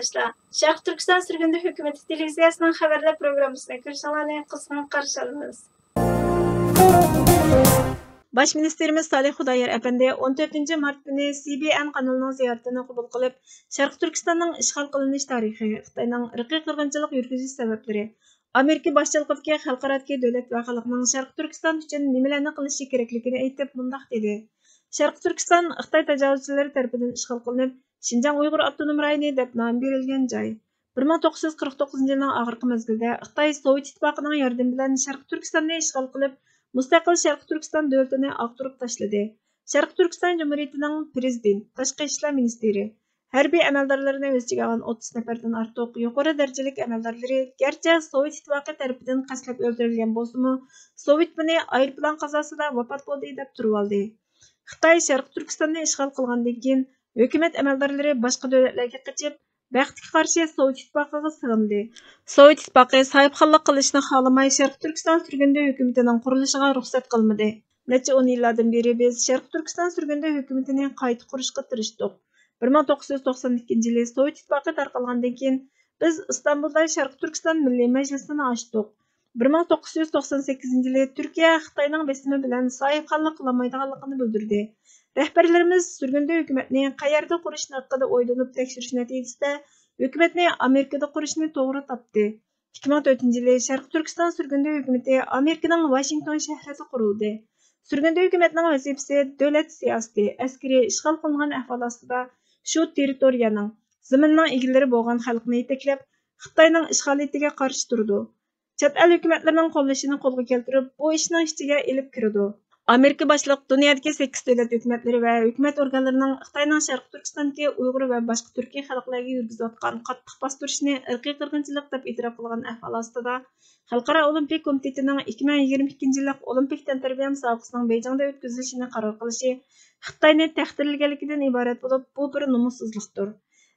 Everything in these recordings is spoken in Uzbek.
قېرىنداشلار، Şərq Türkistan sürgünü hökuməti televiziyasının xəbərlər proqramısına görüşənlərlə qısmən qarşı alırız. Baş ministerimiz Salih Xudayer əpəndi 14 mart günü CBN kanalının ziyaretini qabul qılıb, Şərq Türkistanның işğal qılınış tarixi, Xitayning irqiy qırğınçılıq yürgüzüş səbəbləri, Amerika başçılıqidagi xalqaradagi dövlət və xalqning Şərq Türkistan üçün nimalarni qilishi kerakligini aytib mundaq dedi. Şərq Türkistan Xitay təcavüzçüləri tərəfindən işğal qılınıb, Şinjan Uyğur Avtonom rayonu deb nom berilgan joy. 1949 yılının ağırkı mezgildə Xitay Sovet İttifaqının yardımı bilan Şərq Türkistanni işğal qılıb, Müstəqil Şərq Türkistan dövlətini aqtırıb taşladı. Şərq Türkistan Cumhuriyetining prezident, Tashqi ishlar ministri, hərbiy əməldarlarını öz ichiga olgan 30 nəfərdən ortiq yuqori dərəcəlik əməldarları gerçi Sovet İttifaqı tərəfindən qaslab öldürülgan bolsa-mu, Sovet buni aeroplan qazasida vafot bo'ldi deb turib oldi. Xitoy Şərq Türkistanni ishg'ol qilgandan keyin hökumət əməldarları boshqa davlatlarga qochib, Bəxtga qarşı Sovet İttifaqıga sığındı. Sovet İttifaqı sahibxonlik qilishni xohlamay Şərq Türkistan sürgünü hökumətinin qurilishiga ruxsat qilmadi. Necha 10 yillardan beri biz Şərq Türkistan sürgünü hökumetini qayta qurishga tirishdik. 1992 yılı Sovet İttifaqı tarqalgandan keyin biz İstanbulda Şərq Türkistan Milliy Məclisini açdik. 1998 yılı Türkiye Xitayning besimi bilan sahibxonlik qilmaydiganligini bildirdi. Rəhbərlərimiz sürgündə hökumətni qayerdə qurishni haqida o'ylanib tekshirish natijasida hökumətni Amerikada qurishni to'g'ri topdi. 2004 yılı Şərq Türkistan sürgündə hökuməti Amerikaning Washington shahrida qurildi. Sürgündə hökumətning vazifasi davlat siyosati, askari ishg'ol qilingan ahvol ostida shu territoriyaning, zaminning egalari bo'lgan xalqni yetaklab, Xitoyning ishg'oliyatiga qarshi turdi. Chet el hökumətlərinin qo'llashini qo'lga keltirib, bu ishning ichiga elib kirdi. Amerika başlıq dünyadagi 8 davlat hökumətləri və hökumət organlarının Xitayning Şərq Türkistandagi Uyğur və başqa Türkiy xalqlarga yurgizayotgan qattiq bostirishni irqiy qirg'inchilik deb e'tirof qilgan ahvol ostida Xalqaro Olimpik komitetining 2022 yillik Olimpik tantaribiya musobaqasining Beyjingda o'tkazilishini qaror qilishi Xitoyni tahqirlaganligidan iborat bo'lib, bu bir nomussizlikdir.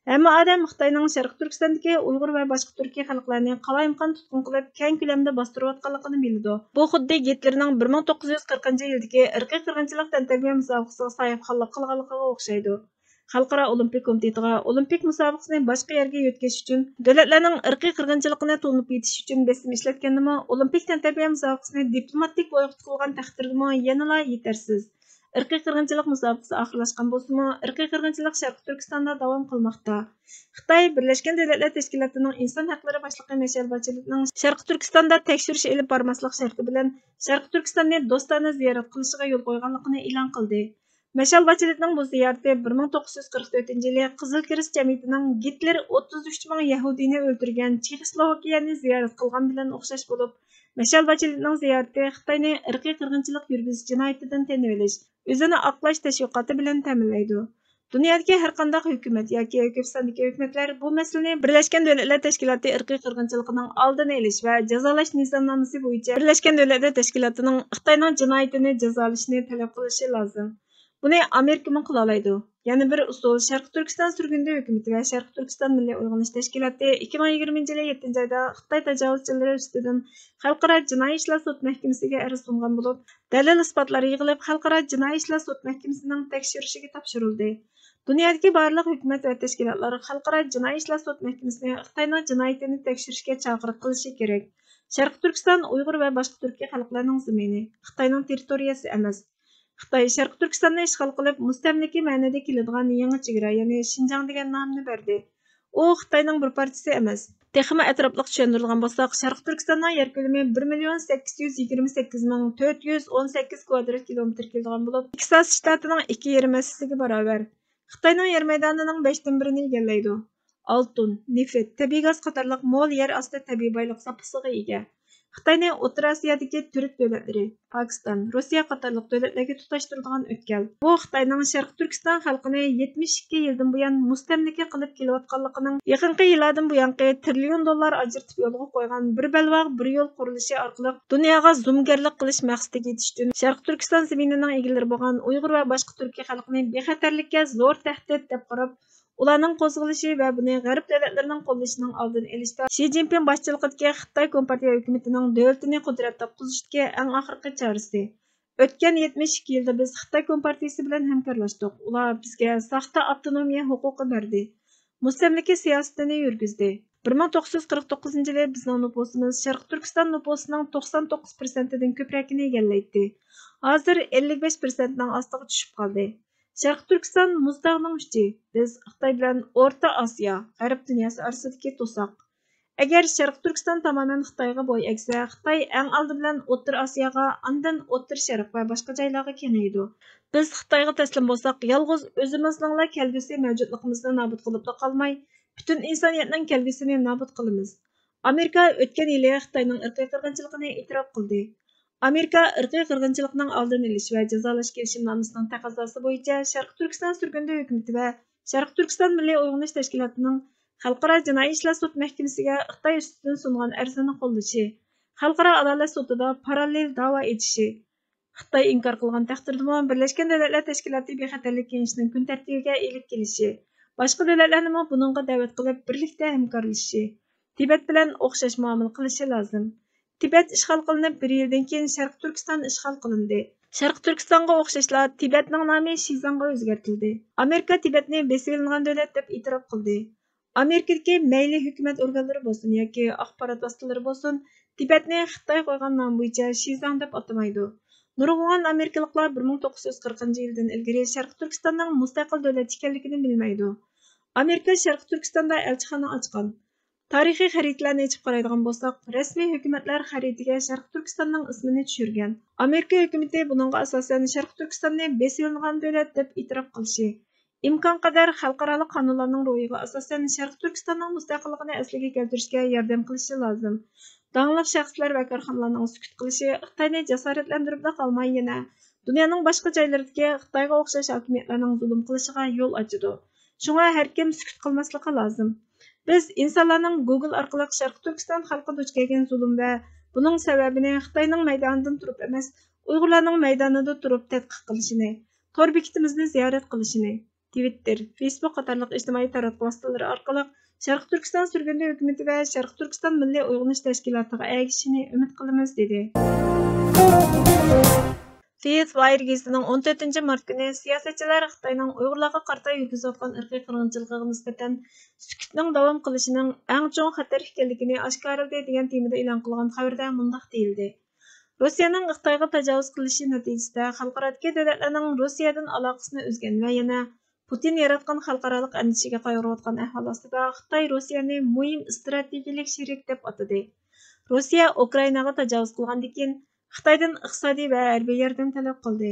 Hamma odam Xitoyning Şərq Türkistandagi Uyğur və başqa Türkiy xalqlarini qalayimqon tutqun qilib, keng ko'lamda bostirayotganligini biladi. Bu xuddi Gitlerning 1940 yildagi irqiy qirg'inchilik tantaribiya musobaqasiga sahibxonlik qilganligiga o'xshaydi. Xalqaro Olimpik komitetiga Olimpik musobaqasini boshqa yerga yo'tkazish uchun, davlatlarning irqiy qirg'inchiligini to'nib yetish uchun besim ishlatgandimi, Olimpik tantaribiya musobaqasini diplomatik bo'yga qilgan taqdirdami yanada yetarsiz. Irqiy qirg'inchilik musobaqasi oxirlashgan bo'lsa-mu, irqiy qirg'inchilik Şərq Türkistonda davom qilmoqda. Xitoy Birlashgan Davlatlar Tashkilotining inson haqlari boshlig'i Mishel Bacheletning Şərq Türkistonda tekshirish olib bormaslik sharti bilan Şərq Türkistonni do'stona ziyorat qilishiga yo'l qo'yganligini e'lon qildi. Mishel Bacheletning bu ziyarati 1944 yili Qizil Kirist jamiyatining Gitler 33 ming yahudiyni o'ldirgan Chexoslovakiyani ziyorat qilgan bilan o'xshash bo'lib, Mishel Bacheletning ziyarati Xitoyni irqiy qirg'inchilik yurgizish jinoyatidan tanib olish, o'zini oqlash tashviqoti bilan ta'minlaydi. Dunyodagi har qanday hukumat yoki ko'p sondagi hukumatlar bu masalani Birlashgan Davlatlar Tashkiloti irqiy qirg'inchiligining oldini olish va jazolash nizomnomasi bo'yicha Birlashgan Davlatlar Tashkilotining Xitoyning jinoyatini jazolashni talab qilishi lozim. Buni Amerika qila oladi. Yana bir usul Şərq Türkistan sürgünü hökuməti və Şərq Türkistan Milliy Uyg'unish Tashkiloti 2020 yılı 7 ayda Xitoy tajovuzchilari ustidan Xalqaro jinoiy ishlar sud mahkamasiga arz sungan bo'lib, dalil isbotlar yig'ilib Xalqaro jinoiy ishlar sud mahkamasining tekshirishiga topshirildi. Dunyodagi barliq hukumat va tashkilotlar Xalqaro jinoiy ishlar sud mahkamasini Xitoyning jinoyatini tekshirishga chaqiriq qilishi kerak. Şərq Türkistan Uyğur və başqa Türkiy xalqlarining zamini, Xitoyning territoriyasi emas. Xitoy Şərq Türkistonni ishg'ol qilib, mustamlika ma'noda keladigan yangi chegara, ya'ni Şinjan degan nomni berdi. U Xitoyning bir parchasi emas. Texmi atrofliq tushuntirilgan bo'lsak, Şərq Türkistanning yer ko'lami 1,828,418 kvadrat kilometr keladigan bo'lib, Texas shtatining 2,5 hassasiga barobar. Xitoyning yer maydonining 5dan 1ini egallaydi. Oltin, neft, tabiiy gaz qatorliq mo'l yer osti tabiiy boylik zapasiga ega. Xitoyning O'rta Osiyodagi turk davlatlari, Pokiston, Rossiya qatorliq davlatlarga tutashtiradigan o'tkal. Bu Xitoyning Şərq Türkiston xalqini 72 yildan buyon mustamlika qilib kelayotganligining yaqinqi yillardan buyonqi trillion dollar ajratib yo'lga qo'ygan bir balvoq bir yo'l qurilishi orqali dunyoga zo'mgarlik qilish maqsadiga yetish uchun Şərq Türkiston zaminining egalari bo'lgan Uyg'ur va boshqa Turkiy xalqini bexatarlikka zo'r tahdid deb qarab, ularning qo'zg'alishi va buni g'arb davlatlarining qo'llashining oldini olishda Xi Jinping boshchiligidagi Xitoy Kompartiya hukumatining davlatini qudrat topqizishga eng oxirgi chorasi. O'tgan 72 yilda biz Xitoy Kompartiyasi bilan hamkorlashdik. Ular bizga soxta avtonomiya huquqi berdi. mustamlaka siyosatini yurgizdi. 1949 yılı bizning nüfusumuz Sharq Turkiston nüfusining 99%dan ko'pragini egalləydi. Hozir 55%ning ostiga tushib qoldi. Sharq Turkiston muzdağning uchi. Biz Xitoy bilan O'rta Osiyo, G'arb dunyosi orasidagi to'siq. Agar Sharq Turkiston tomoman Xitoyga bo'y egsa, Xitoy eng oldi bilan O'rta Osiyoga, andan O'rta Sharq va boshqa joylarga kengaydi. Biz Xitoyga taslim bo'lsak, yolg'iz o'zimizning kelgusi mavjudligimizni nobud qilib qolmay, butun insoniyatning kelgusini nobud qilamiz. Amerika o'tgan yili Xitoyning irqiy qirg'inchiligini e'tirof qildi. Amerika irqiy qirg'inchilikning oldini olish va jazolash kelishimnomasining taqozosi bo'yicha Sharq Turkiston surgundi hukumati va Sharq Turkiston milliy uyg'unish tashkilotining Xalqaro jinoiy ishlar sud mahkamasiga Xitoy ustidan sungan arzini qo'llashi, xalqaro adolat sudida parallel da'vo etishi, Xitoy inkor qilgan taqdirda Birlashgan Davlatlar Tashkiloti bexatarlik kengashining kun tartibiga elib kelishi, boshqa davlatlarni buningga da'vat qilib birlikda hamkorlashishi, Tibet bilan o'xshash muomala qilishi lozim. Tibet ishg'ol qilinib 1 yildan keyin Sharq Turkiston ishg'ol qilindi. Sharq Turkistonga o'xshashla Tibetning nomi Shizangga o'zgartirildi. Amerika Tibetni besilingan davlat deb e'tirof qildi. Amerikadagi mayli hukumat organlari bo'lsin yoki axborot vositalari bo'lsin, Tibetni Xitoy qo'ygan nom bo'yicha Shizang deb atamaydi. Nurg'un amerikaliklar 1940 yildan ilgari Sharq Turkistonning mustaqil davlat ekanligini bilmaydi. Amerika Sharq Turkistonda elchixona ochgan. Tarixiy xaritalarni ochib qaraydigan bo'lsak, rasmiy hukumatlar xaritaga Sharq Turkistonning ismini tushirgan. Amerika hukumati buningga asosan Sharq Turkistonni besilingan davlat deb e'tirof qilishi, imkon qadar xalqaro qonunlarning ro'yiga asosan Sharq Turkistonning mustaqilligini asliga keltirishga yordam qilishi lozim. Dаңlıq shaxslar va korxonalarning sukut qilishi Xitoyni jasoratlantirib qolmay yana dunyoning boshqa joylaridagi Xitoyga o'xshash hokimiyatlarning zulm qilishiga yo'l ochadi. Shunga har kim sukut qilmasligi lozim. Biz insonlarning Google orqali Sharq Turkiston xalqi duch kelgan zulm va buning sababini Xitoyning maydonidan turib emas, Uyg'urlarning maydonida turib tadqiq qilishini, tor bekitimizni ziyorat qilishini, Twitter, Facebook qatorliq ijtimoiy taratquv vositalari orqali Sharq Turkiston surgundi hukumati va Sharq Turkiston milliy uyg'unish tashkilotiga ergishishini umid qilamiz dedi. Faith Wire gazetining 14 mart kuni siyosatchilar Xitoyning Uyg'urlarga qarata yurgizayotgan irqiy qirg'inchilikka nisbatan sukutning davom qilishining eng chong xatar ekanligini oshkorladi degan temada e'lon qilgan xabarda mundaq deyildi. Rossiyaning Xitoyga tajovuz qilishi natijasida xalqarodagi davlatlarning Rossiyadan aloqasini uzgan va yana Putin yaratgan xalqarалық andishiga qayg'urayotgan ahvol ostida Xitoy Rossiyani muhim strategik sherik deb atadi. Rossiya Ukrainaga tajovuz qilgandan keyin Xitoydan iqtisodiy va harbiy yordam talab qildi.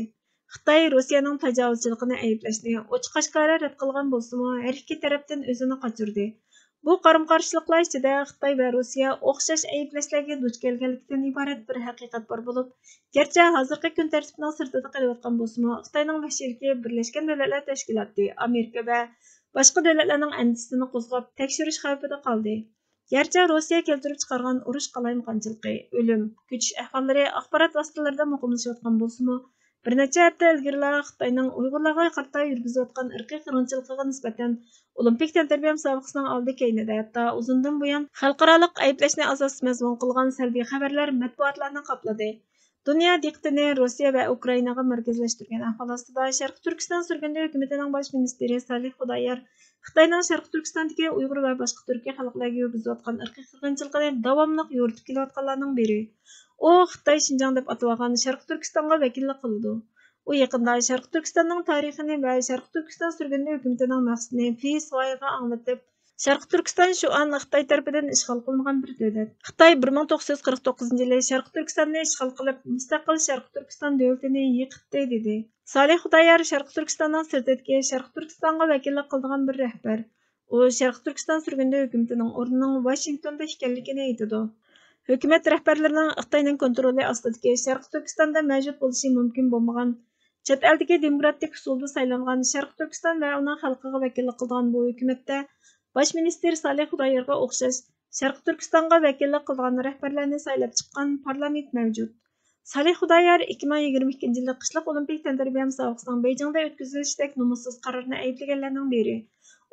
Xitoy Rossiyaning tajovuzchiligini ayblashni ochiq-oshkora rad qilgan bo'lsa-mu, har ikki tarafdan o'zini qochirdi. Bu qarim-qarshiliklar ichida Xitoy va Rossiya o'xshash ayblashlarga duch kelganlikdan iborat bir haqiqat bor bo'lib, garchi hozirgi kun tartibining sirtida qolayotgan bo'lsa-mu, Xitoyning vahshiyligi Birlashgan Davlatlar Tashkiloti, Amerika va boshqa davlatlarning andisini qo'zg'ab tekshirish xavfida qoldi. Garchi Rossiya keltirib chiqargan urush qalayimqonchiligi, o'lim, ko'chish ahvollari axborot vositalarida muqimlashayotgan bo'lsa-mu, bir necha hafta ilgari Xitoyning Uyg'urlarga qarata yurgizayotgan irqiy qirg'inchilikka nisbatan Olimpik tantariya musobaqasining oldi keynida hatto uzundan buyon xalqaro ayblashni asos mazmun qilgan salbiy xabarlar matbuotlarni qopladi. Dunyo diqqatini Rossiya va Ukrainaga markazlashtirgan ahvol ostida Sharq Turkiston surgundi hukumatining bosh ministri Salih Xudoyor Xitoyning Sharq Turkistondagi Uyg'ur va boshqa turkiy xalqlarga yurgizayotgan irqiy qirg'inchilikni davomli yo'ritib kelayotganlarning biri. U Xitoy Xinjiang deb atalgan Sharq Turkistonga vakillik qildi. U yaqinda Sharq Turkistonning tarixini va Sharq Turkiston surgundi hukumatining maqsadini Faith Wire'ga anglatib, Sharq Turkiston şu an Xitoy tarafidan ishg'ol qilingan bir davlat. Xitoy 1949 yili Sharq Turkistonni ishg'ol qilib, mustaqil Sharq Turkiston davlatini yiqitdi dedi. Salih Xudoyor Sharq Turkistonning sirtidagi Sharq Turkistonga vakillik qilgan bir rahbar. U Sharq Turkiston surgundi hukumatining o'rnining Washingtonda ekanligini aytadi. Hukumat rahbarlarining Xitoyning kontroli ostidagi Sharq Turkistonda mavjud bo'lishi mumkin bo'lmagan chet eldagi demokratik usulda saylangan Sharq Turkiston va uning xalqiga vakillik qilgan bu hukumatda bosh ministr Salih Xudoyorga o'xshash Sharq Turkistonga vakillik qilgan rahbarlarni saylab chiqqan parlament mavjud. Salih Xudoyor 2022 yilda qishliq Olimpik tantariya musobaqasining Beijingda o'tkazilishdek nomussiz qarorni ayblaganlarning biri.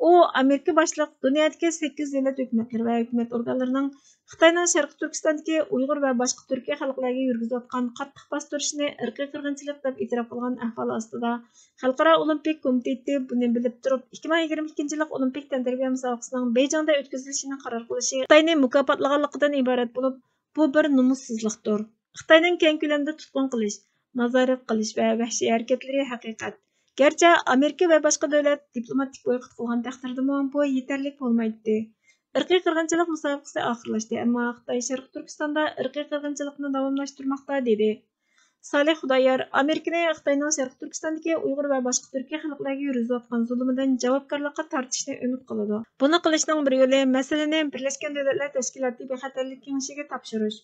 U Amerika başlıq dünyadakı 8 devlet hökumətləri və hökumət orqanlarının Xitayning Sharqi Turkistondagi Uyg'ur va boshqa Turkiya xalqlariga yurgizayotgan qattiq bostirishni irqiy qirg'inchilik deb e'tirof qilgan ahvol ostida Xalqaro Olimpik komiteti buni bilib turib 2022 yillik Olimpik tantarbiya musobaqasining Beyjingda o'tkazilishini qaror qilishi Xitoyni mukofotlaganligidan iborat bo'lib, bu bir nomussizlikdir. Xitoyning keng ko'lamda tutqun qilish, nazorat qilish va vahshiy harakatlari haqiqat. Gerçi Amerika ve başka devlet diplomatik boykot qilgan taqdirdami bu yeterli bo'lmaydi. Irqiy qirg'inchilik musobaqasi oxirlashdi, ammo Xitoy Sharq Turkistonda irqiy qirg'inchilikni davomlashtirmoqda dedi. Salih Xudoyor Amerikani Xitoyning Sharq Turkistondagi Uyg'ur va boshqa Turkiya xalqlariga yurgizayotgan zulmidan javobgarlikka tortishni umid qiladi. Buni qilishning bir yo'li masalani Birlashgan Davlatlar Tashkiloti bexatarlik kengashiga topshirish.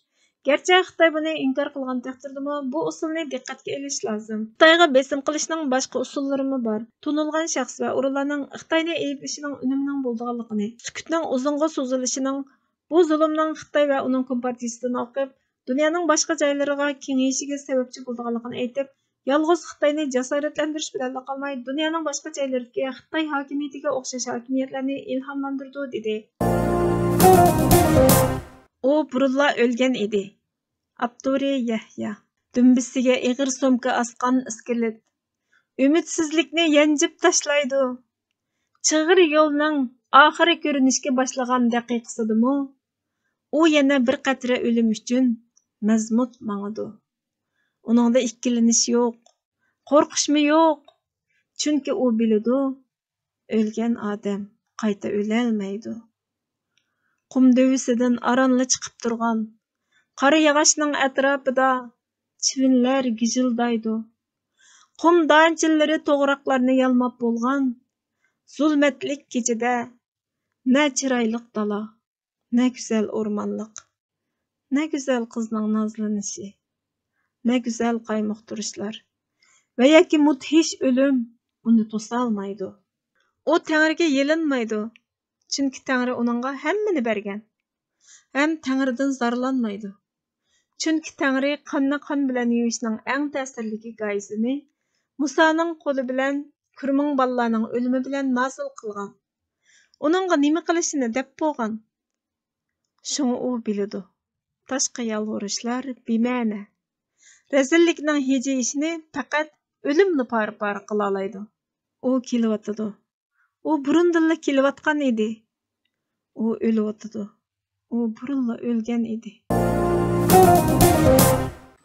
Gerçi Xitoy buni inkor qilgan taqdirdami, bu usulni diqqatga olish lozim. Xitoyga besim qilishning boshqa usullarimi bor. Tunilgan shaxs va o'rinlarning Xitoyni ayblashining unumning bo'lganligini, sukutning uzunga so'zilishining, bu zulmning Xitoy va uning kompartiyasidan o'qib, dunyoning boshqa joylariga kengayishiga sababchi bo'lganligini aytib, yolg'iz Xitoyni jasoratlantirish bilan qolmay, dunyoning boshqa joylaridagi Xitoy hokimiyatiga o'xshash hokimiyatlarni ilhomlantirdi dedi. O burunla o'lgan edi. Abduri Yahya. Dumbisiga ig'ir so'mka asqan iskelet. Ümidsizlikni yanjib tashlaydi. Chig'ir yo'lning oxiri ko'rinishga boshlagan daqiqasidimi? U yana bir qatra o'lim uchun mazmut mangadi. Uningda ikkilanish yo'q, qo'rqishmi yo'q. Chunki u biladi, o'lgan odam qayta o'lolmaydi. Qum dövisidan aranlı chiqib turgan qora yog'ochning atrofida chivinlar gijildaydi. Qum donchillari to'g'roqlarni yalmab bo'lgan zulmatlik kechada ne chiroyli dala, ne güzel o'rmonliq, ne güzel qizning nozlanishi, ne güzel qaymoq turishlar va yoki mudhish o'lim uni to'solmaydi. U Tangriga yelinmaydi. Çünkü Tanrı onunla hemmini bergen. Hem Tanrı'dan zarlanmaydı. Çünkü Tanrı kanna kan bilen yuvishning eng ta'sirli gayesini Musa'nın qo'li bilan Kurming balalarning o'limi bilan mas'ul qilgan. Onunla nima qilishini deb bo'lgan. Shuni u biladi. Tashqi yalvorishlar bema'ni. Rezillikning hijiyishini faqat o'limni par qila oladi. U kelyotdi. U burundilla kelayotgan edi. U o'lyotdi. U burunla o'lgan edi.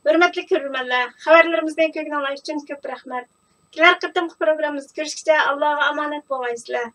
Hurmatli ko'ruvchilar, xabarlarimizdan ko'ngilinglar uchun ko'p rahmat. Kelar qatimki programmamizda ko'rishguncha Allohga omonat bo'laysizlar.